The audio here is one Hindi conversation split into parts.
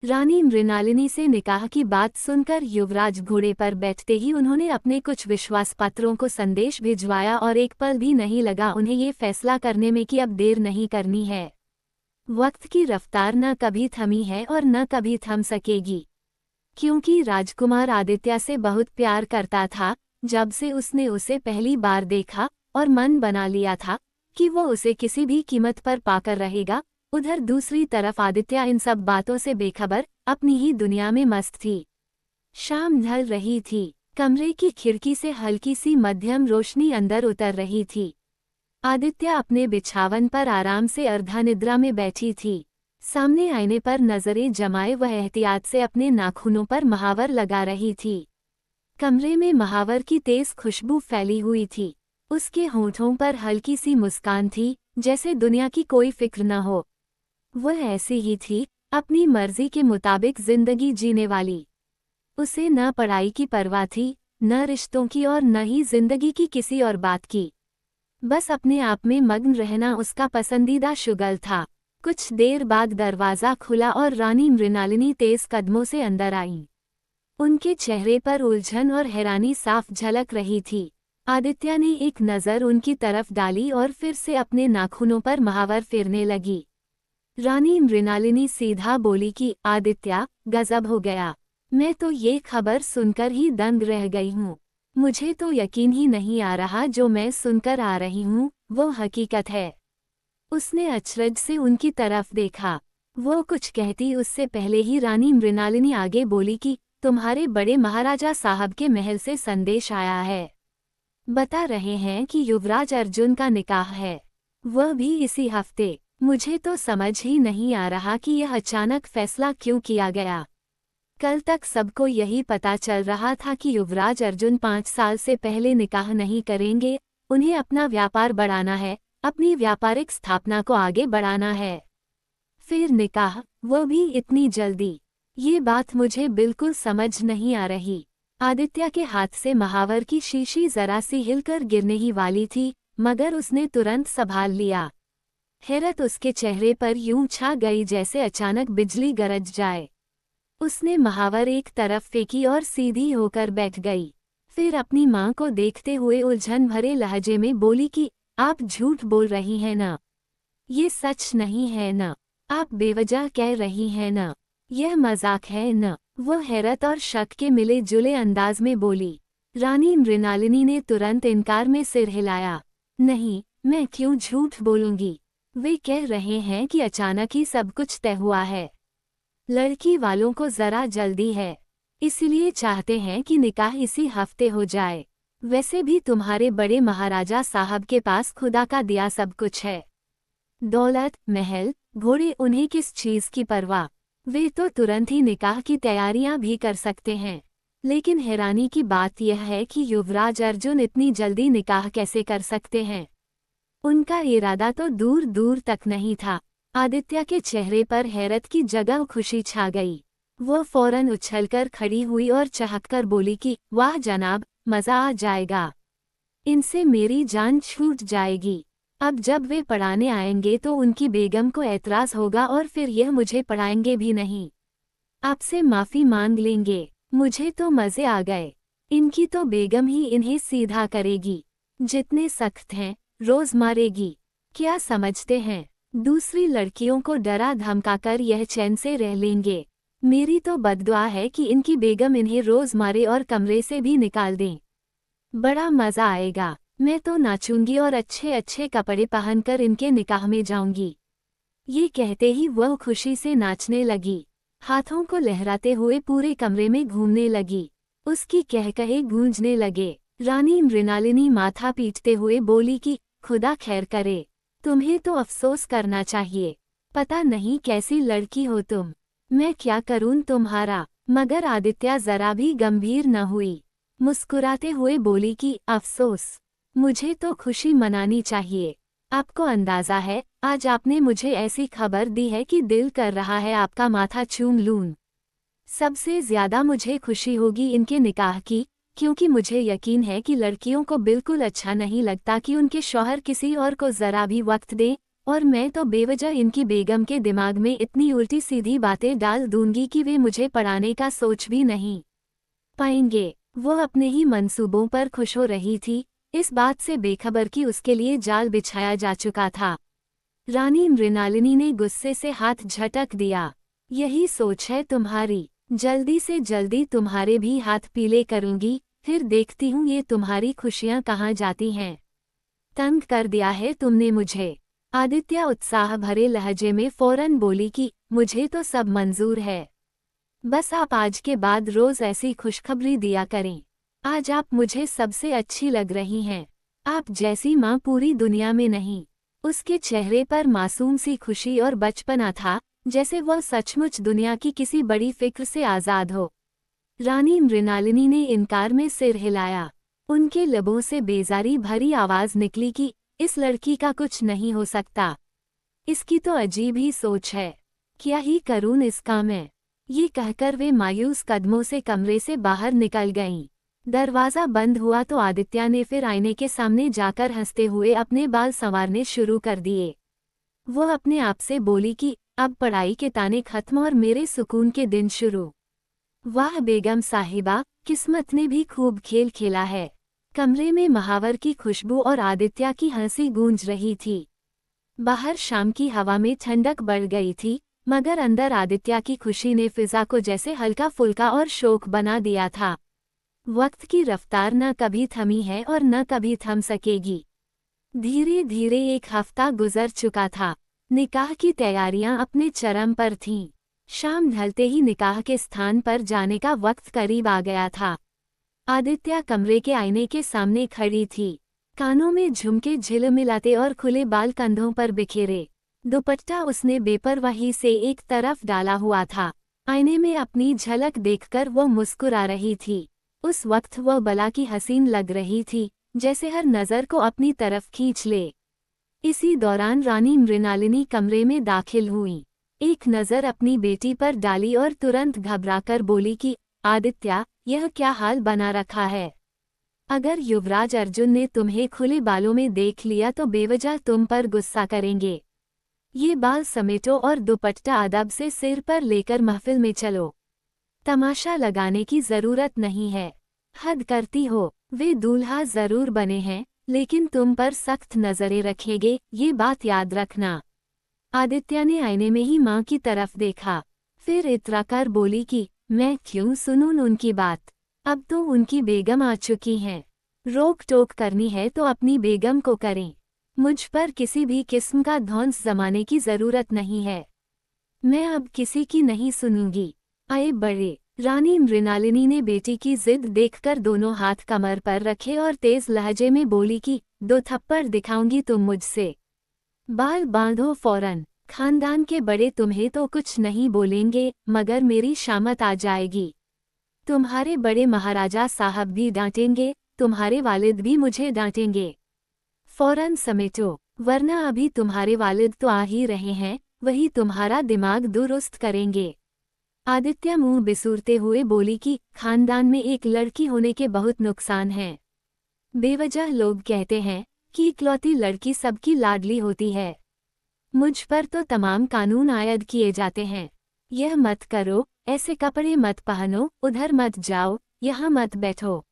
रानी मृणालिनी से निकाह की बात सुनकर युवराज घोड़े पर बैठते ही उन्होंने अपने कुछ विश्वास पात्रों को संदेश भिजवाया और एक पल भी नहीं लगा उन्हें ये फैसला करने में कि अब देर नहीं करनी है। वक्त की रफ्तार न कभी थमी है और न कभी थम सकेगी, क्योंकि राजकुमार आदित्य से बहुत प्यार करता था। जब से उसने उसे पहली बार देखा और मन बना लिया था कि वो उसे किसी भी कीमत पर पाकर रहेगा, उधर दूसरी तरफ आदित्य इन सब बातों से बेखबर अपनी ही दुनिया में मस्त थी। शाम ढल रही थी। कमरे की खिड़की से हल्की सी मध्यम रोशनी अंदर उतर रही थी। आदित्य अपने बिछावन पर आराम से अर्धानिद्रा में बैठी थी। सामने आईने पर नजरें जमाए वह एहतियात से अपने नाखूनों पर महावर लगा रही थी। कमरे में महावर की तेज खुशबू फैली हुई थी। उसके होंठों पर हल्की सी मुस्कान थी, जैसे दुनिया की कोई फिक्र न हो। वह ऐसी ही थी, अपनी मर्जी के मुताबिक जिंदगी जीने वाली। उसे न पढ़ाई की परवाह थी, न रिश्तों की और न ही जिंदगी की किसी और बात की। बस अपने आप में मग्न रहना उसका पसंदीदा शुगल था। कुछ देर बाद दरवाज़ा खुला और रानी मृणालिनी तेज कदमों से अंदर आईं। उनके चेहरे पर उलझन और हैरानी साफ झलक रही थी। आदित्य ने एक नज़र उनकी तरफ डाली और फिर से अपने नाखूनों पर महावर फेरने लगी। रानी मृणालिनी सीधा बोली कि आदित्य, गजब हो गया। मैं तो ये खबर सुनकर ही दंग रह गई हूँ। मुझे तो यकीन ही नहीं आ रहा जो मैं सुनकर आ रही हूँ वो हकीकत है। उसने अचरज से उनकी तरफ देखा। वो कुछ कहती उससे पहले ही रानी मृणालिनी आगे बोली कि तुम्हारे बड़े महाराजा साहब के महल से संदेश आया है। बता रहे हैं कि युवराज अर्जुन का निकाह है, वह भी इसी हफ्ते। मुझे तो समझ ही नहीं आ रहा कि यह अचानक फैसला क्यों किया गया। कल तक सबको यही पता चल रहा था कि युवराज अर्जुन 5 साल से पहले निकाह नहीं करेंगे। उन्हें अपना व्यापार बढ़ाना है, अपनी व्यापारिक स्थापना को आगे बढ़ाना है। फिर निकाह, वो भी इतनी जल्दी। ये बात मुझे बिल्कुल समझ नहीं आ रही। आदित्य के हाथ से महावर की शीशी जरा सी हिलकर गिरने ही वाली थी, मगर उसने तुरंत संभाल लिया। हैरत उसके चेहरे पर यूं छा गई जैसे अचानक बिजली गरज जाए। उसने महावर एक तरफ फेंकी और सीधी होकर बैठ गई। फिर अपनी माँ को देखते हुए उलझन भरे लहजे में बोली कि आप झूठ बोल रही हैं ना? ये सच नहीं है ना? आप बेवजह कह रही हैं ना? यह मजाक है ना? वो हैरत और शक के मिले जुले अंदाज में बोली। रानी मृणालिनी ने तुरंत इनकार में सिर हिलाया। नहीं, मैं क्यों झूठ बोलूंगी? वे कह रहे हैं कि अचानक ही सब कुछ तय हुआ है। लड़की वालों को जरा जल्दी है, इसलिए चाहते हैं कि निकाह इसी हफ्ते हो जाए। वैसे भी तुम्हारे बड़े महाराजा साहब के पास खुदा का दिया सब कुछ है। दौलत, महल, घोड़े, उन्हें किस चीज़ की परवाह? वे तो तुरंत ही निकाह की तैयारियां भी कर सकते हैं। लेकिन हैरानी की बात यह है कि युवराज अर्जुन इतनी जल्दी निकाह कैसे कर सकते हैं? उनका इरादा तो दूर दूर तक नहीं था। आदित्य के चेहरे पर हैरत की जगह खुशी छा गई। वो फौरन उछलकर खड़ी हुई और चहककर बोली कि वाह जनाब, मज़ा आ जाएगा। इनसे मेरी जान छूट जाएगी। अब जब वे पढ़ाने आएंगे तो उनकी बेगम को ऐतराज़ होगा और फिर यह मुझे पढ़ाएंगे भी नहीं। आपसे माफ़ी मांग लेंगे। मुझे तो मज़े आ गए। इनकी तो बेगम ही इन्हें सीधा करेगी। जितने सख्त हैं, रोज़ मारेगी। क्या समझते हैं दूसरी लड़कियों को डरा धमकाकर यह चैन से रह लेंगे? मेरी तो बद्दुआ है कि इनकी बेगम इन्हें रोज़ मारे और कमरे से भी निकाल दें। बड़ा मज़ा आएगा। मैं तो नाचूंगी और अच्छे अच्छे कपड़े पहनकर इनके निकाह में जाऊंगी। ये कहते ही वह खुशी से नाचने लगी। हाथों को लहराते हुए पूरे कमरे में घूमने लगी। उसकी कहकहे गूंजने लगे। रानी मृणालिनी माथा पीटते हुए बोली कि खुदा खैर करे। तुम्हें तो अफसोस करना चाहिए। पता नहीं कैसी लड़की हो तुम। मैं क्या करूं तुम्हारा? मगर आदित्य जरा भी गंभीर न हुई। मुस्कुराते हुए बोली कि अफसोस? मुझे तो खुशी मनानी चाहिए। आपको अंदाज़ा है, आज आपने मुझे ऐसी खबर दी है कि दिल कर रहा है आपका माथा चूम लूं। सबसे ज़्यादा मुझे खुशी होगी इनके निकाह की, क्योंकि मुझे यकीन है कि लड़कियों को बिल्कुल अच्छा नहीं लगता कि उनके शौहर किसी और को ज़रा भी वक्त दें, और मैं तो बेवजह इनकी बेगम के दिमाग में इतनी उल्टी सीधी बातें डाल दूंगी कि वे मुझे पढ़ाने का सोच भी नहीं पाएंगे। वो अपने ही मंसूबों पर खुश हो रही थी, इस बात से बेखबर कि उसके लिए जाल बिछाया जा चुका था। रानी मृणालिनी ने गुस्से से हाथ झटक दिया। यही सोच है तुम्हारी, जल्दी से जल्दी तुम्हारे भी हाथ पीले करूंगी, फिर देखती हूँ ये तुम्हारी खुशियाँ कहाँ जाती हैं। तंग कर दिया है तुमने मुझे। आदित्य उत्साह भरे लहजे में फौरन बोली कि मुझे तो सब मंजूर है, बस आप आज के बाद रोज ऐसी खुशखबरी दिया करें। आज आप मुझे सबसे अच्छी लग रही हैं। आप जैसी माँ पूरी दुनिया में नहीं। उसके चेहरे पर मासूम सी खुशी और बचपना था, जैसे वह सचमुच दुनिया की किसी बड़ी फिक्र से आज़ाद हो। रानी मृणालिनी ने इनकार में सिर हिलाया। उनके लबों से बेजारी भरी आवाज निकली कि इस लड़की का कुछ नहीं हो सकता। इसकी तो अजीब ही सोच है। क्या ही करूं इसका मैं। ये कहकर वे मायूस कदमों से कमरे से बाहर निकल गईं। दरवाज़ा बंद हुआ तो आदित्य ने फिर आईने के सामने जाकर हंसते हुए अपने बाल संवारने शुरू कर दिए। वो अपने आप से बोली कि अब पढ़ाई के ताने खत्म और मेरे सुकून के दिन शुरू। वाह बेगम साहिबा, किस्मत ने भी खूब खेल खेला है। कमरे में महावर की खुशबू और आदित्य की हंसी गूंज रही थी। बाहर शाम की हवा में ठंडक बढ़ गई थी, मगर अंदर आदित्य की खुशी ने फिजा को जैसे हल्का फुल्का और शोक बना दिया था। वक्त की रफ्तार न कभी थमी है और न कभी थम सकेगी। धीरे धीरे एक हफ्ता गुजर चुका था। निकाह की तैयारियां अपने चरम पर थीं। शाम ढलते ही निकाह के स्थान पर जाने का वक्त करीब आ गया था। आदित्य कमरे के आईने के सामने खड़ी थी, कानों में झुमके झिलमिलाते और खुले बाल कंधों पर बिखेरे। दुपट्टा उसने बेपरवाही से एक तरफ डाला हुआ था। आईने में अपनी झलक देखकर वो मुस्कुरा रही थी। उस वक्त वो बला की हसीन लग रही थी, जैसे हर नज़र को अपनी तरफ खींच ले। इसी दौरान रानी मृणालिनी कमरे में दाखिल हुई। एक नज़र अपनी बेटी पर डाली और तुरंत घबराकर बोली कि आदित्य, यह क्या हाल बना रखा है। अगर युवराज अर्जुन ने तुम्हें खुले बालों में देख लिया तो बेवजह तुम पर गुस्सा करेंगे। ये बाल समेटो और दुपट्टा अदब से सिर पर लेकर महफिल में चलो। तमाशा लगाने की जरूरत नहीं है। हद करती हो। वे दूल्हा जरूर बने हैं, लेकिन तुम पर सख्त नजरें रखेंगे, ये बात याद रखना। आदित्य ने आईने में ही माँ की तरफ देखा, फिर इतराकर बोली कि मैं क्यों सुनूं उनकी बात। अब तो उनकी बेगम आ चुकी हैं। रोक टोक करनी है तो अपनी बेगम को करें। मुझ पर किसी भी किस्म का धौंस जमाने की जरूरत नहीं है। मैं अब किसी की नहीं सुनूंगी। आए बड़े। रानी मृणालिनी ने बेटी की जिद देखकर दोनों हाथ कमर पर रखे और तेज लहजे में बोली कि 2 थप्पड़ दिखाऊंगी तुम मुझसे। बाल बांधो फौरन। खानदान के बड़े तुम्हें तो कुछ नहीं बोलेंगे, मगर मेरी शामत आ जाएगी। तुम्हारे बड़े महाराजा साहब भी डांटेंगे, तुम्हारे वालिद भी मुझे डांटेंगे। फौरन समेटो, वरना अभी तुम्हारे वालिद तो आ ही रहे हैं, वही तुम्हारा दिमाग दुरुस्त करेंगे। आदित्य मुंह बिसूरते हुए बोली कि खानदान में एक लड़की होने के बहुत नुकसान हैं। बेवजह लोग कहते हैं कि इकलौती लड़की सबकी लाडली होती है। मुझ पर तो तमाम कानून आयद किए जाते हैं। यह मत करो, ऐसे कपड़े मत पहनो, उधर मत जाओ, यहाँ मत बैठो।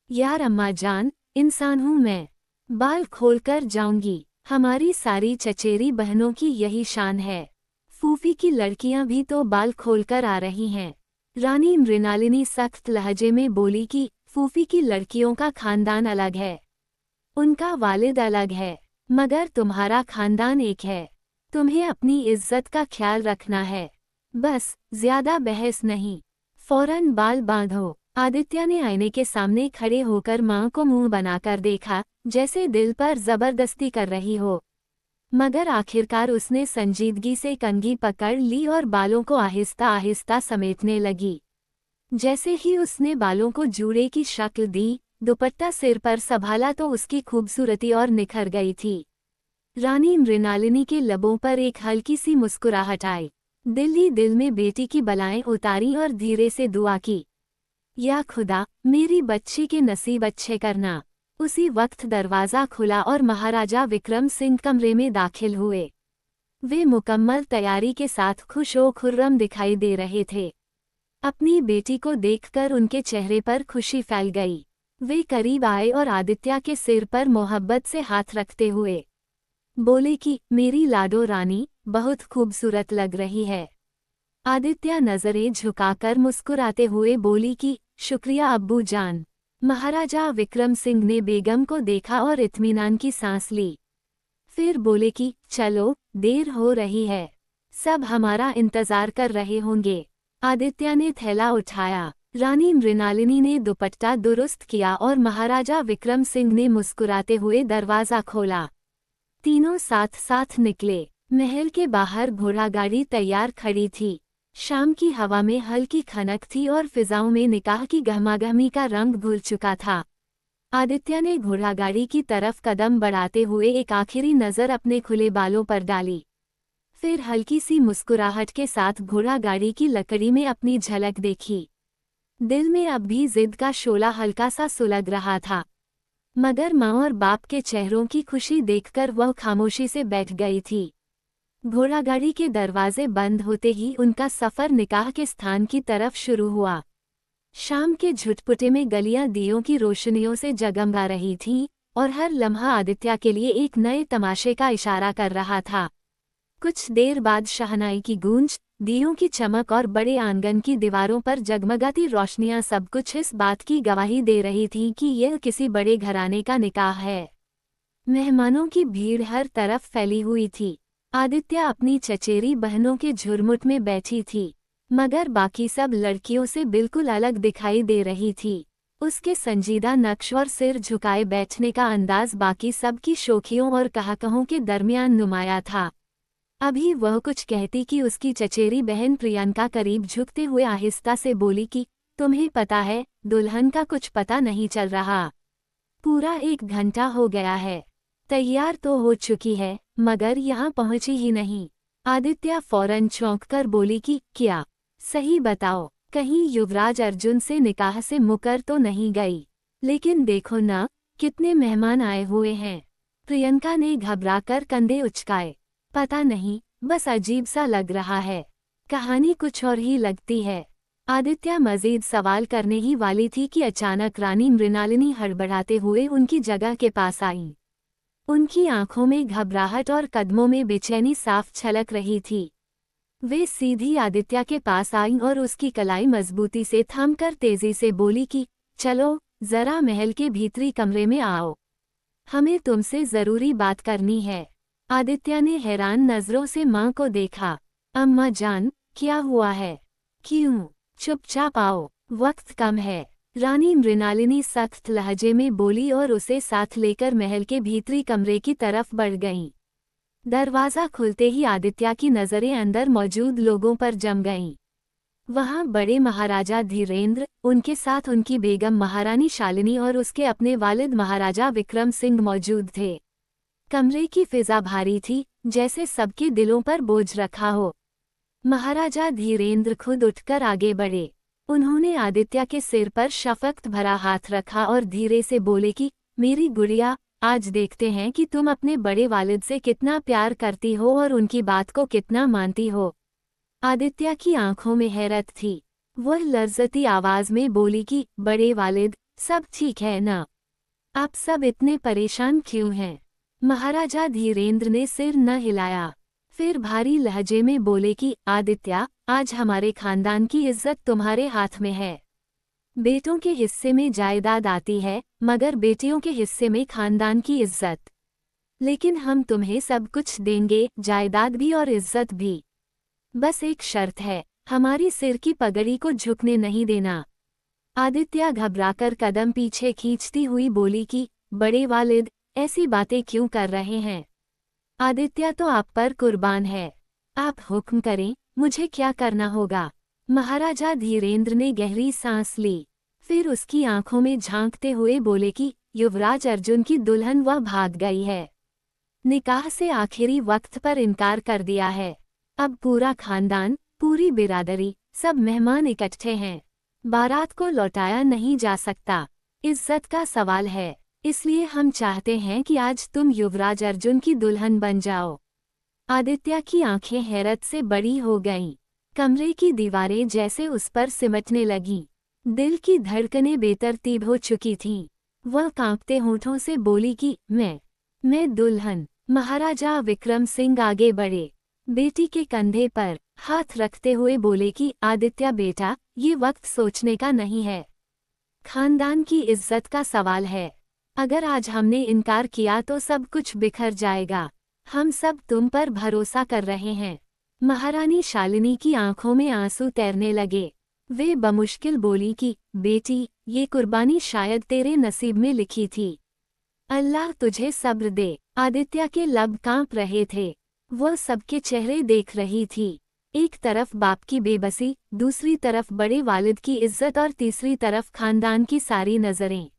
यार अम्मा जान, इंसान हूँ मैं। बाल खोलकर जाऊंगी। हमारी सारी चचेरी बहनों की यही शान है। फूफी की लड़कियां भी तो बाल खोलकर आ रही हैं। रानी मृणालिनी सख्त लहजे में बोली कि फूफी की लड़कियों का खानदान अलग है, उनका वालिद अलग है, मगर तुम्हारा खानदान एक है। तुम्हें अपनी इज्जत का ख्याल रखना है। बस, ज्यादा बहस नहीं। फौरन बाल बांधो। आदित्य ने आईने के सामने खड़े होकर माँ को मुंह बनाकर देखा, जैसे दिल पर जबरदस्ती कर रही हो। मगर आखिरकार उसने संजीदगी से कंघी पकड़ ली और बालों को आहिस्ता आहिस्ता समेटने लगी। जैसे ही उसने बालों को जूड़े की शक्ल दी, दुपट्टा सिर पर संभाला तो उसकी खूबसूरती और निखर गई थी। रानी मृणालिनी के लबों पर एक हल्की सी मुस्कुराहट आई। दिल ही दिल में बेटी की बलाएं उतारी और धीरे से दुआ की, या खुदा, मेरी बच्ची के नसीब अच्छे करना। उसी वक्त दरवाज़ा खुला और महाराजा विक्रम सिंह कमरे में दाखिल हुए। वे मुकम्मल तैयारी के साथ खुश व खुर्रम दिखाई दे रहे थे। अपनी बेटी को देखकर उनके चेहरे पर खुशी फैल गई। वे करीब आए और आदित्य के सिर पर मोहब्बत से हाथ रखते हुए बोले कि मेरी लाडो रानी बहुत खूबसूरत लग रही है। आदित्य नजरें झुकाकर मुस्कुराते हुए बोली कि शुक्रिया अब्बू जान। महाराजा विक्रम सिंह ने बेगम को देखा और इत्मीनान की सांस ली। फिर बोले कि चलो, देर हो रही है, सब हमारा इंतजार कर रहे होंगे। आदित्य ने थैला उठाया। रानी मृणालिनी ने दुपट्टा दुरुस्त किया और महाराजा विक्रम सिंह ने मुस्कुराते हुए दरवाजा खोला। तीनों साथ साथ निकले। महल के बाहर घोड़ागाड़ी तैयार खड़ी थी। शाम की हवा में हल्की खनक थी और फिजाओं में निकाह की गहमागहमी का रंग घुल चुका था। आदित्य ने घोड़ागाड़ी की तरफ कदम बढ़ाते हुए एक आखिरी नज़र अपने खुले बालों पर डाली। फिर हल्की सी मुस्कुराहट के साथ घोड़ागाड़ी की लकड़ी में अपनी झलक देखी। दिल में अब भी जिद का शोला हल्का सा सुलग रहा था, मगर माँ और बाप के चेहरों की खुशी देखकर वह खामोशी से बैठ गई थी। घोड़ागाड़ी के दरवाजे बंद होते ही उनका सफ़र निकाह के स्थान की तरफ शुरू हुआ। शाम के झुटपुटे में गलियां दियों की रोशनियों से जगमगा रही थीं और हर लम्हा आदित्य के लिए एक नए तमाशे का इशारा कर रहा था। कुछ देर बाद शहनाई की गूंज, दियों की चमक और बड़े आंगन की दीवारों पर जगमगाती रोशनियां सब कुछ इस बात की गवाही दे रही थीं कि यह किसी बड़े घराने का निकाह है। मेहमानों की भीड़ हर तरफ फैली हुई थी। आदित्य अपनी चचेरी बहनों के झुरमुट में बैठी थी, मगर बाकी सब लड़कियों से बिल्कुल अलग दिखाई दे रही थी। उसके संजीदा नक्श और सिर झुकाए बैठने का अंदाज बाकी सब की शोखियों और कहाकहों के दरमियान नुमाया था। अभी वह कुछ कहती कि उसकी चचेरी बहन प्रियंका करीब झुकते हुए आहिस्ता से बोली कि तुम्हें पता है, दुल्हन का कुछ पता नहीं चल रहा। पूरा 1 घंटा हो गया है, तैयार तो हो चुकी है, मगर यहाँ पहुँची ही नहीं। आदित्य फौरन चौंककर बोली कि क्या, सही बताओ, कहीं युवराज अर्जुन से निकाह से मुकर तो नहीं गई? लेकिन देखो ना, कितने मेहमान आए हुए हैं। प्रियंका ने घबराकर कंधे उचकाए। पता नहीं, बस अजीब सा लग रहा है, कहानी कुछ और ही लगती है। आदित्य मजीद सवाल करने ही वाली थी कि अचानक रानी मृणालिनी हड़बड़ाते हुए उनकी जगह के पास आईं। उनकी आंखों में घबराहट और कदमों में बेचैनी साफ छलक रही थी। वे सीधी आदित्य के पास आईं और उसकी कलाई मजबूती से थामकर तेजी से बोली कि चलो, जरा महल के भीतरी कमरे में आओ, हमें तुमसे जरूरी बात करनी है। आदित्य ने हैरान नजरों से मां को देखा। अम्मा जान, क्या हुआ है? क्यों चुपचाप आओ, वक्त कम है। रानी मृणालिनी सख्त लहजे में बोली और उसे साथ लेकर महल के भीतरी कमरे की तरफ बढ़ गईं। दरवाज़ा खुलते ही आदित्य की नज़रें अंदर मौजूद लोगों पर जम गईं। वहां बड़े महाराजा धीरेंद्र, उनके साथ उनकी बेगम महारानी शालिनी और उसके अपने वालिद महाराजा विक्रम सिंह मौजूद थे। कमरे की फिजा भारी थी, जैसे सबके दिलों पर बोझ रखा हो। महाराजा धीरेंद्र खुद उठकर आगे बढ़े। उन्होंने आदित्य के सिर पर शफकत भरा हाथ रखा और धीरे से बोले कि मेरी गुड़िया, आज देखते हैं कि तुम अपने बड़े वालिद से कितना प्यार करती हो और उनकी बात को कितना मानती हो। आदित्य की आंखों में हैरत थी। वह लर्जती आवाज में बोली कि बड़े वालिद, सब ठीक है ना? आप सब इतने परेशान क्यों हैं? महाराजा धीरेंद्र ने सिर न हिलाया। फिर भारी लहजे में बोले कि आदित्य, आज हमारे खानदान की इज्जत तुम्हारे हाथ में है। बेटों के हिस्से में जायदाद आती है, मगर बेटियों के हिस्से में खानदान की इज्जत। लेकिन हम तुम्हें सब कुछ देंगे, जायदाद भी और इज्जत भी। बस एक शर्त है, हमारी सिर की पगड़ी को झुकने नहीं देना। आदित्य घबराकर कदम पीछे खींचती हुई बोली कि बड़े वालिद, ऐसी बातें क्यों कर रहे हैं? आदित्य तो आप पर कुर्बान है, आप हुक्म करें, मुझे क्या करना होगा? महाराजा धीरेंद्र ने गहरी सांस ली। फिर उसकी आंखों में झांकते हुए बोले कि युवराज अर्जुन की दुल्हन वह भाग गई है। निकाह से आखिरी वक्त पर इनकार कर दिया है। अब पूरा खानदान, पूरी बिरादरी, सब मेहमान इकट्ठे हैं। बारात को लौटाया नहीं जा सकता, इज्जत का सवाल है। इसलिए हम चाहते हैं कि आज तुम युवराज अर्जुन की दुल्हन बन जाओ। आदित्य की आंखें हैरत से बड़ी हो गईं। कमरे की दीवारें जैसे उस पर सिमटने लगीं। दिल की धड़कनें बेतरतीब हो चुकी थीं। वह कांपते होठों से बोली कि मैं दुल्हन। महाराजा विक्रम सिंह आगे बढ़े, बेटी के कंधे पर हाथ रखते हुए बोले कि आदित्य बेटा, ये वक्त सोचने का नहीं है। खानदान की इज्जत का सवाल है। अगर आज हमने इनकार किया तो सब कुछ बिखर जाएगा। हम सब तुम पर भरोसा कर रहे हैं। महारानी शालिनी की आंखों में आंसू तैरने लगे। वे बमुश्किल बोली कि बेटी, ये कुर्बानी शायद तेरे नसीब में लिखी थी। अल्लाह तुझे सब्र दे। आदित्य के लब कांप रहे थे। वह सबके चेहरे देख रही थी। एक तरफ बाप की बेबसी, दूसरी तरफ बड़े वालिद की इज्जत और तीसरी तरफ खानदान की सारी नजरें।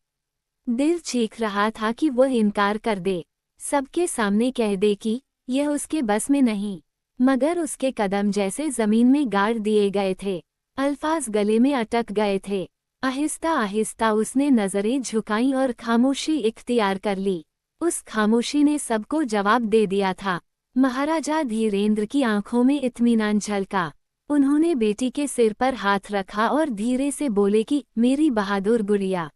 दिल चीख रहा था कि वह इनकार कर दे, सबके सामने कह दे कि यह उसके बस में नहीं, मगर उसके कदम जैसे जमीन में गाड़ दिए गए थे। अल्फाज गले में अटक गए थे। आहिस्ता आहिस्ता उसने नजरें झुकाईं और खामोशी इख्तियार कर ली। उस खामोशी ने सबको जवाब दे दिया था। महाराजा धीरेंद्र की आंखों में इत्मीनान झलका। उन्होंने बेटी के सिर पर हाथ रखा और धीरे से बोले कि मेरी बहादुर गुड़िया।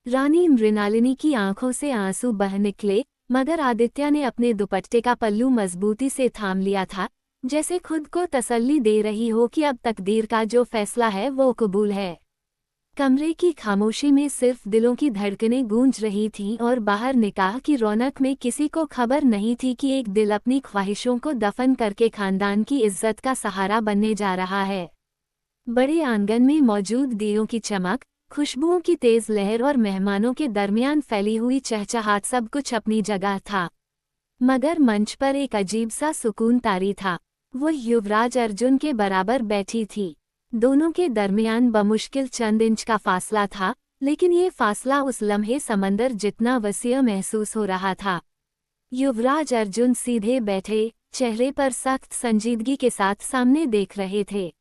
रानी मृणालिनी की आंखों से आंसू बह निकले, मगर आदित्य ने अपने दुपट्टे का पल्लू मजबूती से थाम लिया था, जैसे खुद को तसल्ली दे रही हो कि अब तकदीर का जो फैसला है वो कबूल है। कमरे की खामोशी में सिर्फ दिलों की धड़कनें गूंज रही थीं और बाहर निकाह की रौनक में किसी को खबर नहीं थी कि एक दिल अपनी ख्वाहिशों को दफन करके खानदान की इज्जत का सहारा बनने जा रहा है। बड़े आंगन में मौजूद दियों की चमक, खुशबुओं की तेज लहर और मेहमानों के दरमियान फैली हुई चहचहाट सब कुछ अपनी जगह था। मगर मंच पर एक अजीब सा सुकून तारी था। वह युवराज अर्जुन के बराबर बैठी थी। दोनों के दरमियान बमुश्किल चंद इंच का फासला था, लेकिन ये फासला उस लम्हे समंदर जितना वसीअ महसूस हो रहा था। युवराज अर्जुन सीधे बैठे, चेहरे पर सख्त संजीदगी के साथ सामने देख रहे थे।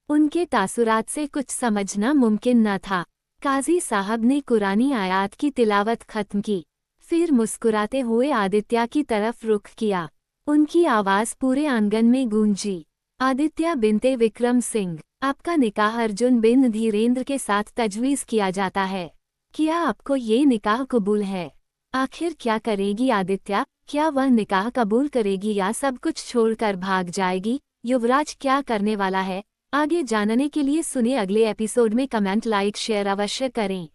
उनके तासुरात से कुछ समझना मुमकिन न था। काजी साहब ने कुरानी आयात की तिलावत खत्म की, फिर मुस्कुराते हुए आदित्य की तरफ रुख किया। उनकी आवाज़ पूरे आंगन में गूंजी। आदित्य बिनते विक्रम सिंह, आपका निकाह अर्जुन बिन धीरेंद्र के साथ तजवीज़ किया जाता है। क्या आपको ये निकाह कबूल है? आखिर क्या करेगी आदित्य? क्या वह निकाह कबूल करेगी या सब कुछ छोड़कर भाग जाएगी? युवराज क्या करने वाला है? आगे जानने के लिए सुनिए अगले एपिसोड में। कमेंट, लाइक, शेयर अवश्य करें।